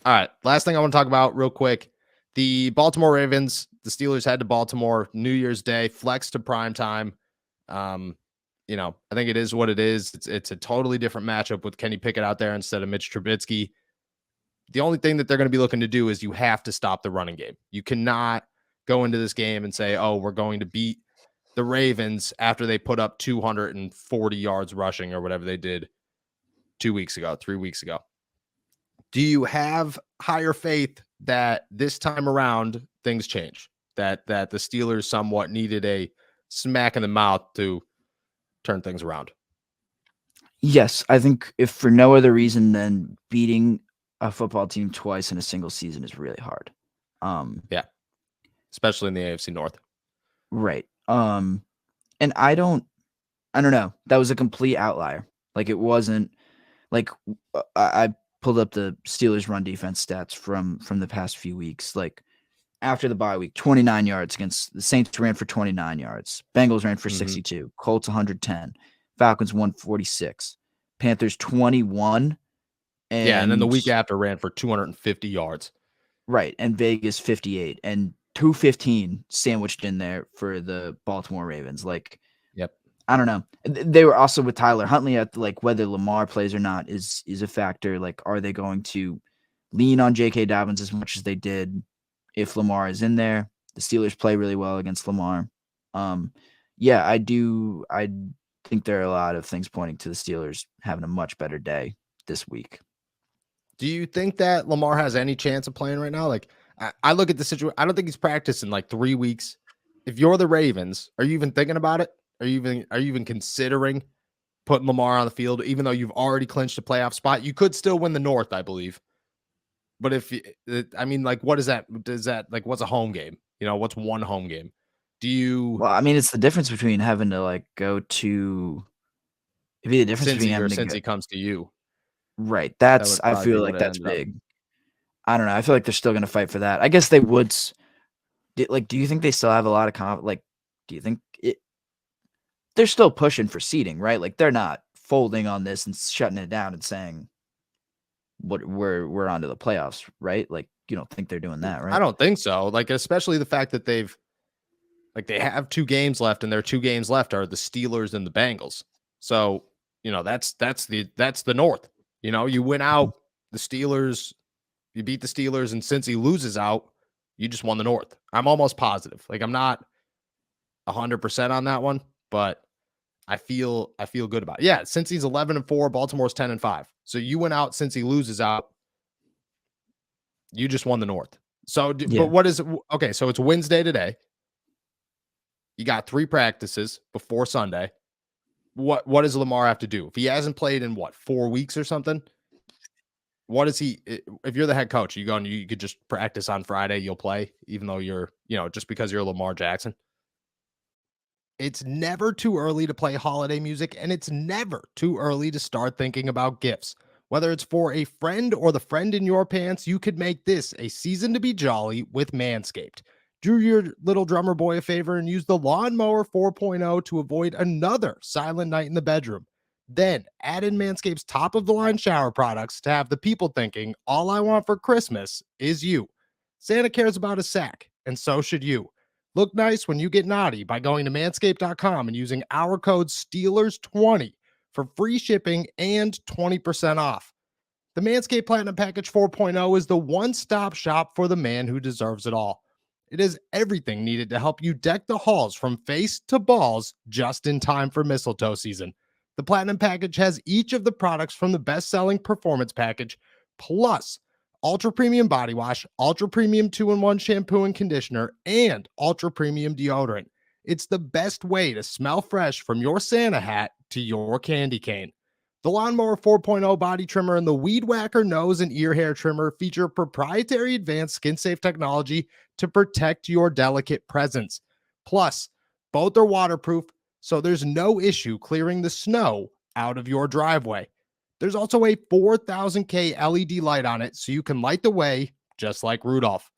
All right. Last thing I want to talk about real quick. The Baltimore Ravens, the Steelers head to Baltimore New Year's Day, flex to prime time. I think it is what it is. It's a totally different matchup with Kenny Pickett out there instead of Mitch Trubisky. The only thing that they're going to be looking to do is you have to stop the running game. You cannot go into this game and say, oh, we're going to beat the Ravens after they put up 240 yards rushing or whatever they did 3 weeks ago. Do you have higher faith that this time around things change? That the Steelers somewhat needed a smack in the mouth to turn things around? Yes, I think if for no other reason than beating a football team twice in a single season is really hard. Yeah, especially in the AFC North. Right. And I don't know. That was a complete outlier. Like it wasn't like I pulled up the Steelers run defense stats from the past few weeks. Like after the bye week, 29 yards against the Saints ran for 29 yards. Bengals ran for 62. Colts 110. Falcons 146. Panthers 21. And then the week after ran for 250 yards. Right. And Vegas 58. And 215 sandwiched in there for the Baltimore Ravens. Like, yep. I don't know. They were also with Tyler Huntley at like whether Lamar plays or not is a factor. Like, are they going to lean on J.K. Dobbins as much as they did if Lamar is in there? The Steelers play really well against Lamar. Yeah, I do. I think there are a lot of things pointing to the Steelers having a much better day this week. Do you think that Lamar has any chance of playing right now? Like, I look at the situation. I don't think he's practiced in like 3 weeks. If you're the Ravens, are you even thinking about it? Are you even considering putting Lamar on the field, even though you've already clinched a playoff spot? You could still win the North, I believe. But what is that? Does that like what's a home game? What's one home game? Well, I mean, it's the difference between having to like go to. It'd be the difference between having since he comes to you. Right. I feel like that's big. I don't know. I feel like they're still going to fight for that. I guess they would. Like, do you think they still have a lot of like, do you think they're still pushing for seeding, right? Like they're not folding on this and shutting it down and saying we're on to the playoffs, right? Like you don't think they're doing that, right? I don't think so. Like, especially the fact that they have 2 games left and their 2 games left are the Steelers and the Bengals. So, that's the North. You win out the Steelers, you beat the Steelers, and since he loses out, you just won the North. I'm almost positive. Like I'm not 100% on that one, but I feel good about it. Yeah, since he's 11-4, Baltimore's 10-5. So you went out since he loses out. You just won the North. So, yeah. But what is it? Okay, so it's Wednesday today. You got 3 practices before Sunday. What does Lamar have to do? If he hasn't played in 4 weeks or something? What is he? If you're the head coach, you could just practice on Friday, you'll play, even though you're, just because you're Lamar Jackson. It's never too early to play holiday music, and it's never too early to start thinking about gifts. Whether it's for a friend or the friend in your pants, you could make this a season to be jolly with Manscaped. Do your little drummer boy a favor and use the Lawnmower 4.0 to avoid another silent night in the bedroom. Then add in Manscaped's top-of-the-line shower products to have the people thinking, all I want for Christmas is you. Santa cares about a sack, and so should you. Look nice when you get naughty by going to manscaped.com and using our code STEELERS20 for free shipping and 20% off. The Manscaped Platinum Package 4.0 is the one-stop shop for the man who deserves it all. It is everything needed to help you deck the halls from face to balls just in time for mistletoe season. The Platinum Package has each of the products from the best-selling Performance Package, plus Ultra Premium Body Wash, Ultra Premium 2-in-1 Shampoo and Conditioner, and Ultra Premium Deodorant. It's the best way to smell fresh from your Santa hat to your candy cane. The Lawnmower 4.0 Body Trimmer and the Weed Whacker Nose and Ear Hair Trimmer feature proprietary advanced skin-safe technology to protect your delicate presence. Plus, both are waterproof, so there's no issue clearing the snow out of your driveway. There's also a 4000K LED light on it, so you can light the way just like Rudolph.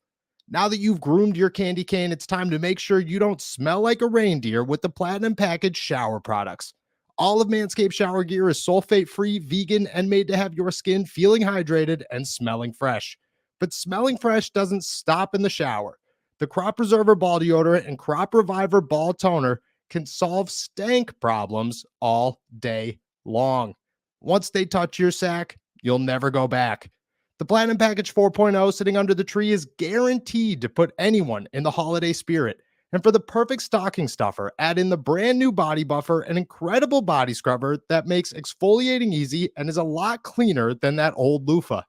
Now that you've groomed your candy cane, it's time to make sure you don't smell like a reindeer with the Platinum Package shower products. All of Manscaped shower gear is sulfate-free, vegan, and made to have your skin feeling hydrated and smelling fresh. But smelling fresh doesn't stop in the shower. The Crop Preserver Ball Deodorant and Crop Reviver Ball Toner can solve stank problems all day long. Once they touch your sack, you'll never go back. The Platinum Package 4.0 sitting under the tree is guaranteed to put anyone in the holiday spirit. And for the perfect stocking stuffer, add in the brand new Body Buffer, an incredible body scrubber that makes exfoliating easy and is a lot cleaner than that old loofah.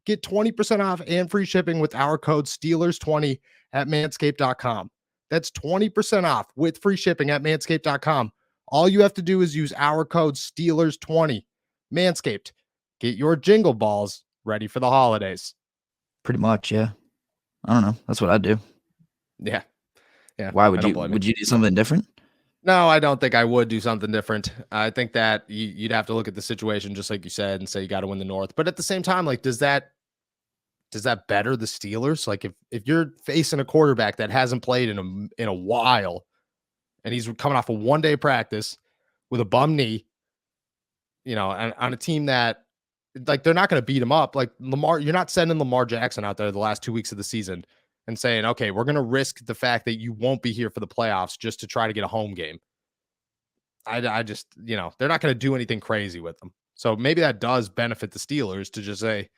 Get 20% off and free shipping with our code Steelers20 at manscaped.com. That's 20% off with free shipping at manscaped.com. All you have to do is use our code Steelers20. Manscaped, get your jingle balls ready for the holidays. Pretty much, yeah. I don't know. That's what I'd do. Yeah. Yeah. Why would you? Would you do something different? No, I don't think I would do something different. I think that you'd have to look at the situation, just like you said, and say you got to win the North. But at the same time, like, does that better the Steelers? Like, if you're facing a quarterback that hasn't played in a while, and he's coming off a 1-day practice with a bum knee, on a team that, like, they're not going to beat him up. Like Lamar, you're not sending Lamar Jackson out there the last 2 weeks of the season and saying, okay, we're going to risk the fact that you won't be here for the playoffs just to try to get a home game. I just, they're not going to do anything crazy with them. So maybe that does benefit the Steelers to just say,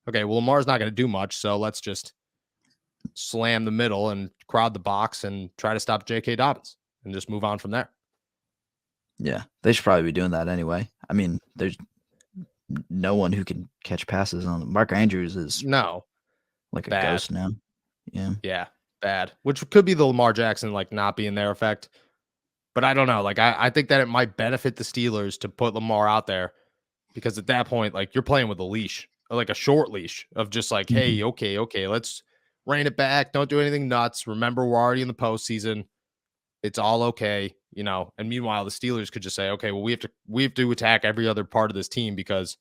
okay, well, Lamar's not going to do much, so let's just slam the middle and crowd the box and try to stop J.K. Dobbins and just move on from there. Yeah, they should probably be doing that anyway. I mean, there's no one who can catch passes on them. Mark Andrews is like a ghost now. Yeah, bad. Which could be the Lamar Jackson like not being their effect. But I don't know. Like I think that it might benefit the Steelers to put Lamar out there because at that point, like you're playing with a leash, or like a short leash of just like, hey, okay, let's rein it back. Don't do anything nuts. Remember, we're already in the postseason. It's all okay, And meanwhile, the Steelers could just say, okay, well, we have to attack every other part of this team because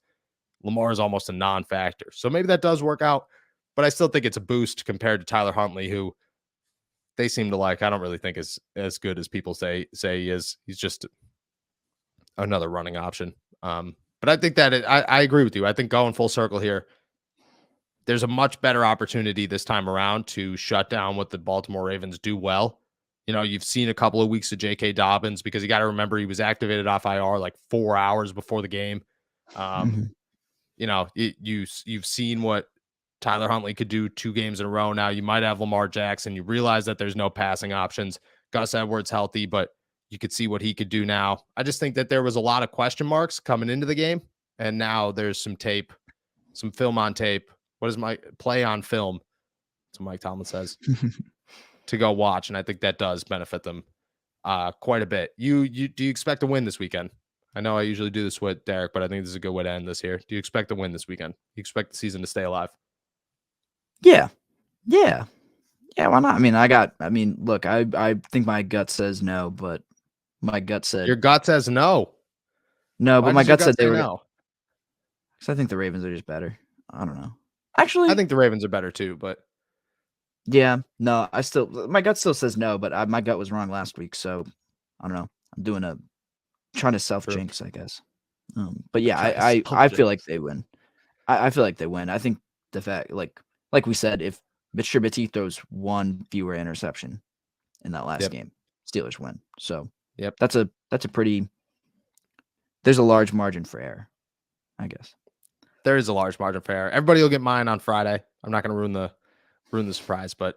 Lamar is almost a non-factor. So maybe that does work out, but I still think it's a boost compared to Tyler Huntley, who they seem to like. I don't really think is as good as people say he is. He's just another running option. But I think that I agree with you. I think going full circle here, there's a much better opportunity this time around to shut down what the Baltimore Ravens do well. You've seen a couple of weeks of J.K. Dobbins because you got to remember he was activated off IR like 4 hours before the game. You've seen what Tyler Huntley could do 2 games in a row now. You might have Lamar Jackson. You realize that there's no passing options. Gus Edwards healthy, but you could see what he could do now. I just think that there was a lot of question marks coming into the game, and now there's some tape, some film on tape. What is my play on film? That's what Mike Tomlin says. To go watch, and I think that does benefit them quite a bit. Do you expect a win this weekend? I know I usually do this with Derek, but I think this is a good way to end this here. Do you expect a win this weekend? Do you expect the season to stay alive? Yeah. Why not? Look, I think my gut says no, but my gut said your gut says no. No, but my gut said they were no. Because I think the Ravens are just better. I don't know. Actually, I think the Ravens are better too, but yeah, no, my gut still says no, but my gut was wrong last week, so I don't know. I'm trying to self jinx, I guess. But yeah, I feel like they win. I feel like they win. I think the fact, like we said, if Mitch Trubisky throws 1 fewer interception in that last game, Steelers win. So that's a pretty. There's a large margin for error, I guess. There is a large margin for error. Everybody will get mine on Friday. I'm not going to ruin the surprise, but